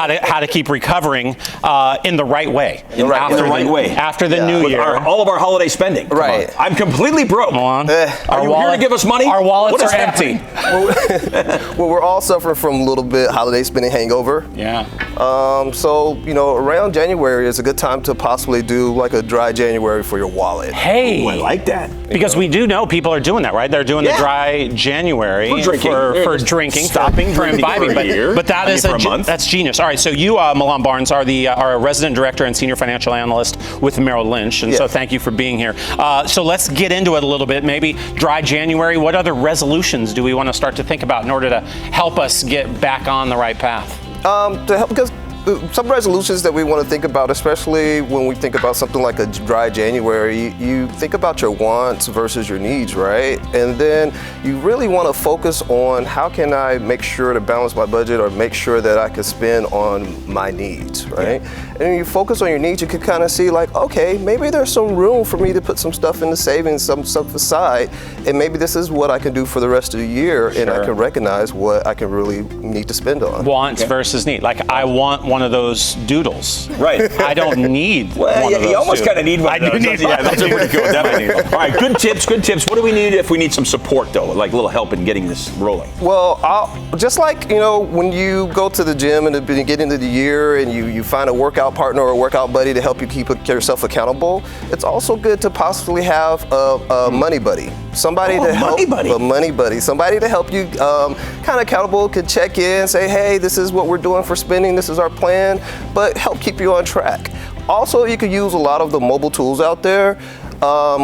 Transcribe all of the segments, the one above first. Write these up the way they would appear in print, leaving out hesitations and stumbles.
how to keep recovering in the right way. After the new year. All of our holiday spending. Right. I'm completely broke. Are you here to give us money? Our wallets are empty. Well, we're all suffering from a little bit holiday spending hangover. Yeah. So, around January is a good time to possibly do like a dry January for your wallet. Hey. Ooh, I like that. Because we do know people are doing that, right? They're doing the dry January for drinking, stopping, for imbibing. But that is a month. That's genius. All right, so you, Malonn Barnes, are a resident director and senior financial analyst with Merrill Lynch, and so thank you for being here. So let's get into it a little bit. Maybe dry January. What other resolutions do we want to start to think about in order to help us get back on the right path? To help, because some resolutions that we want to think about, especially when we think about something like a dry January, you think about your wants versus your needs, right? And then you really want to focus on how can I make sure to balance my budget or make sure that I can spend on my needs, right? And when you focus on your needs, you can kind of see like, okay, maybe there's some room for me to put some stuff into savings, some stuff aside, and maybe this is what I can do for the rest of the year, and I can recognize what I can really need to spend on. Wants versus need. Like I want one of those doodles. Right. I don't need one of those. You almost kind of need one of those. I do need one. Yeah, those are pretty good. Definitely. All right, good tips. What do we need if we need some support, though? Like a little help in getting this rolling? Well, just like, when you go to the gym in the beginning of the year and you find a workout partner or a workout buddy to help you keep yourself accountable, it's also good to possibly have a money buddy. Somebody to help. A money buddy. Somebody to help you kind of accountable, can check in, say, hey, this is what we're doing for spending, this is our plan, but help keep you on track. Also, you could use a lot of the mobile tools out there.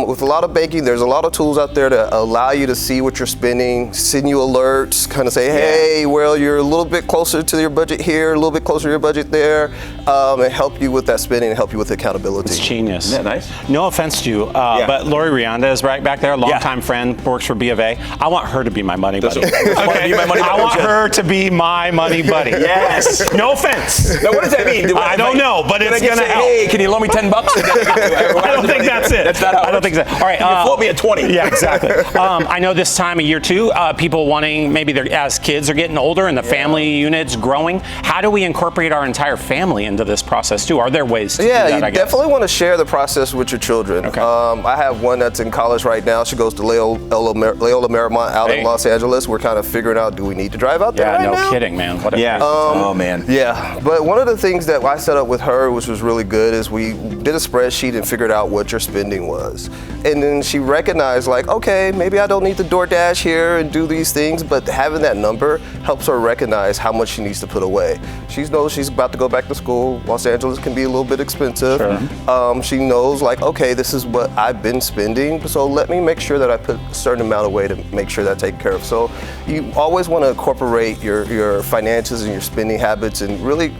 With a lot of banking, there's a lot of tools out there to allow you to see what you're spending, send you alerts, kind of say, hey, well, you're a little bit closer to your budget here, a little bit closer to your budget there, and help you with that spending and help you with accountability. It's genius. Isn't that nice? No offense to you, but Lori Rionda is right back there, a longtime friend, works for B of A. I want her to be my money buddy. I want her to be my money buddy. Yes. No offense. Now, what does that mean? I don't know, but it's going to help. Hey, can you loan me $10? I don't think that's it. I don't think so. All right. You float me at 20. Yeah, exactly. I know this time of year too, people wanting, maybe as kids are getting older and the family unit's growing, how do we incorporate our entire family into this process too? Are there ways to do that, you definitely want to share the process with your children. Okay. I have one that's in college right now. She goes to Loyola Marymount out in Los Angeles. We're kind of figuring out, do we need to drive out there right now? No kidding, man. What oh, man. Yeah, but one of the things that I set up with her, which was really good, is we did a spreadsheet and figured out what your spending was. And then she recognized, like, okay, maybe I don't need to DoorDash here and do these things, but having that number helps her recognize how much she needs to put away. She knows she's about to go back to school. Los Angeles can be a little bit expensive. Sure. She knows, like, okay, this is what I've been spending, so let me make sure that I put a certain amount away to make sure that's taken care of. So you always want to incorporate your finances and your spending habits and really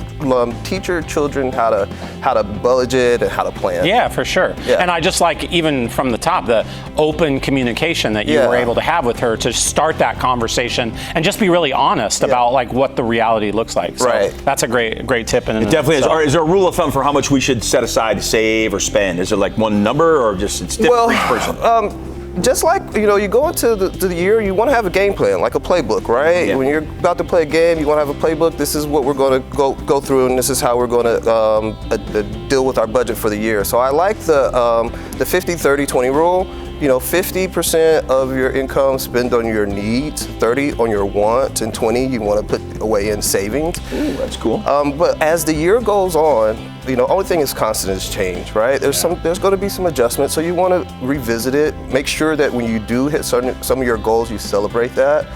teach your children how to budget and how to plan. Yeah, for sure. Yeah. And I just like, even from the top, the open communication that you were able to have with her to start that conversation and just be really honest about like what the reality looks like. So that's a great tip. It definitely is. Is there a rule of thumb for how much we should set aside to save or spend? Is it like one number, or just it's different for each person? Just like, you go into the year, you want to have a game plan, like a playbook, right? When you're about to play a game, you want to have a playbook. This is what we're going to go through, and this is how we're going to deal with our budget for the year. So I like the 50-30-20 rule. 50% of your income spend on your needs, 30 on your wants, and 20 you want to put away in savings. Ooh, that's cool. But as the year goes on, only thing is constant is change, right? There's going to be some adjustments, so you want to revisit it. Make sure that when you do hit some of your goals, you celebrate that.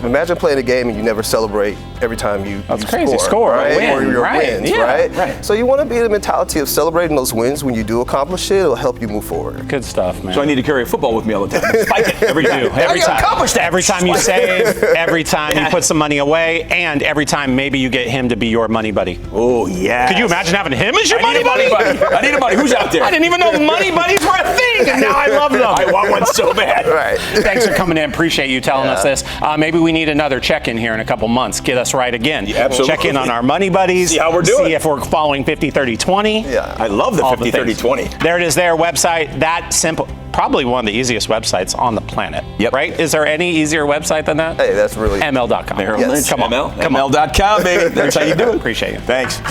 Imagine playing a game and you never celebrate every time you score, right? Win, or your wins, right? So you want to be in the mentality of celebrating those wins. When you do accomplish it, it'll help you move forward. Good stuff, man. So I need to carry a football with me all the time. Spike it every time. Every time you save, every time you put some money away, and every time maybe you get him to be your money buddy. Oh, yeah. Could you imagine having him as your money buddy? I need a buddy. Who's out there? I didn't even know money buddies were a thing, and now I love them. I want one so bad. Right. Thanks for coming in. Appreciate you telling us this. Maybe we need another check-in here in a couple months. Get us right again. Yeah, absolutely. Check in on our money buddies. See how we're doing. See if we're following 50-30-20. Yeah. I love the 50-30-20. There it is there. Website, that simple. probably one of the easiest websites on the planet. Yep. Right? Is there any easier website than that? Hey, that's really ML.com. Merrill Yes. Lynch. Come on. ML.com, baby. That's how you do it. Appreciate you. Thanks.